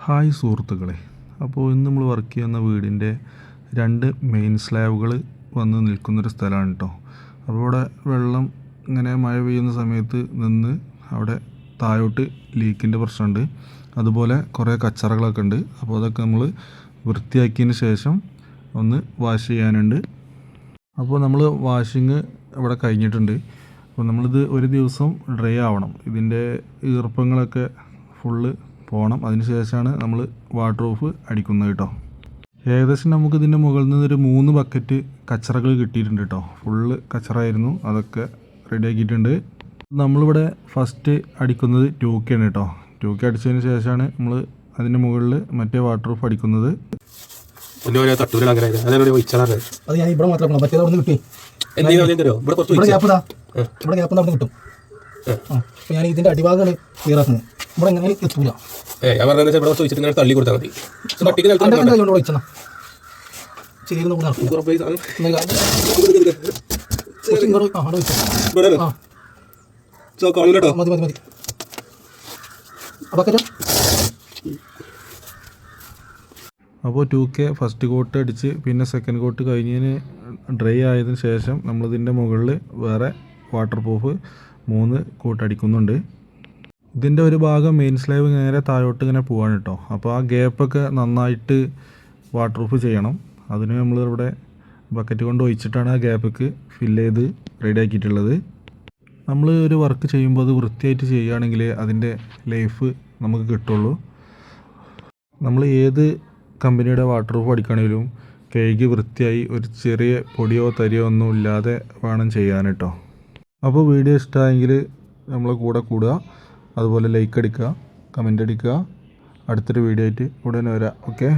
Hi സുഹൃത്തുക്കളെ, അപ്പോൾ ഇന്ന് നമ്മൾ വർക്ക് ചെയ്യുന്ന വീടിൻ്റെ 2 മെയിൻ സ്ലാബുകൾ വന്ന് നിൽക്കുന്നൊരു സ്ഥലമാണ് കേട്ടോ. അപ്പോൾ ഇവിടെ വെള്ളം ഇങ്ങനെ മഴ പെയ്യുന്ന സമയത്ത് നിന്ന് അവിടെ താഴോട്ട് ലീക്കിൻ്റെ പ്രശ്നമുണ്ട്. അതുപോലെ കുറേ കച്ചറകളൊക്കെ ഉണ്ട്. അപ്പോൾ അതൊക്കെ നമ്മൾ വൃത്തിയാക്കിയതിന് ശേഷം ഒന്ന് വാഷ് ചെയ്യാനുണ്ട്. അപ്പോൾ നമ്മൾ വാഷിങ് ഇവിടെ കഴിഞ്ഞിട്ടുണ്ട്. അപ്പോൾ നമ്മളിത് ഒരു ദിവസം ഡ്രൈ ആവണം. ഇതിൻ്റെ ഈർപ്പങ്ങളൊക്കെ ഫുള്ള് പോകണം. അതിന് ശേഷമാണ് നമ്മൾ വാട്ടർ പ്രൂഫ് അടിക്കുന്നത് കേട്ടോ. ഏകദേശം നമുക്ക് ഇതിൻ്റെ മുകളിൽ നിന്നൊരു 3 ബക്കറ്റ് കച്ചറകൾ കിട്ടിയിട്ടുണ്ട് കേട്ടോ. ഫുള്ള് കച്ചറായിരുന്നു, അതൊക്കെ റെഡിയാക്കിയിട്ടുണ്ട്. നമ്മളിവിടെ ഫസ്റ്റ് അടിക്കുന്നത് 2K ആണ് കേട്ടോ. 2K അടിച്ചതിന് ശേഷമാണ് നമ്മൾ അതിൻ്റെ മുകളിൽ മറ്റേ വാട്ടർ പ്രൂഫ് അടിക്കുന്നത്. അത് ഞാൻ ഇവിടെ മാത്രം കിട്ടി. ഇവിടെ ഗ്യാപ്പ് അവിടെ കിട്ടും. അപ്പോൾ ഞാൻ ഇതിൻ്റെ അടിഭാഗങ്ങൾ ക്ലിയർ ആക്കുന്നത്. ഇവിടെ എങ്ങനെ എത്തൂല. തള്ളി കൊടുത്താൽ മതി. മതി മതി മതി. അപ്പോൾ 2K ഫസ്റ്റ് കോട്ട് അടിച്ച് പിന്നെ സെക്കൻഡ് കോട്ട് കഴിഞ്ഞതിന് ഡ്രൈ ആയതിനു ശേഷം നമ്മളിതിൻ്റെ മുകളിൽ വേറെ വാട്ടർ പ്രൂഫ് 3 കോട്ട് അടിക്കുന്നുണ്ട്. ഇതിൻ്റെ ഒരു ഭാഗം മെയിൻ സ്ലാബ് നേരെ താഴോട്ട് ഇങ്ങനെ പോവാണ് കേട്ടോ. അപ്പോൾ ആ ഗ്യാപ്പൊക്കെ നന്നായിട്ട് വാട്ടർ പ്രൂഫ് ചെയ്യണം. അതിന് നമ്മളിവിടെ ബക്കറ്റ് കൊണ്ട് ഒഴിച്ചിട്ടാണ് ആ ഗ്യാപ്പൊക്കെ ഫില്ല് ചെയ്ത് റെഡി ആക്കിയിട്ടുള്ളത്. നമ്മൾ ഒരു വർക്ക് ചെയ്യുമ്പോൾ അത് വൃത്തിയായിട്ട് ചെയ്യുകയാണെങ്കിൽ അതിൻ്റെ ലൈഫ് നമുക്ക് കിട്ടുള്ളൂ. നമ്മൾ ഏത് കമ്പനിയുടെ വാട്ടർ പ്രൂഫ് അടിക്കണമെങ്കിലും കഴുകി വൃത്തിയായി ഒരു ചെറിയ പൊടിയോ തരിയോ ഒന്നും ഇല്ലാതെ വേണം ചെയ്യാൻ കേട്ടോ. അപ്പോൾ വീഡിയോ ഇഷ്ടമായെങ്കിൽ നമ്മളെ കൂടെ കൂടുക, അതുപോലെ ലൈക്ക് അടിക്കുക, കമൻ്റ് അടിക്കുക. അടുത്തൊരു വീഡിയോ ആയിട്ട് ഉടനെ വരാം. ഓക്കെ.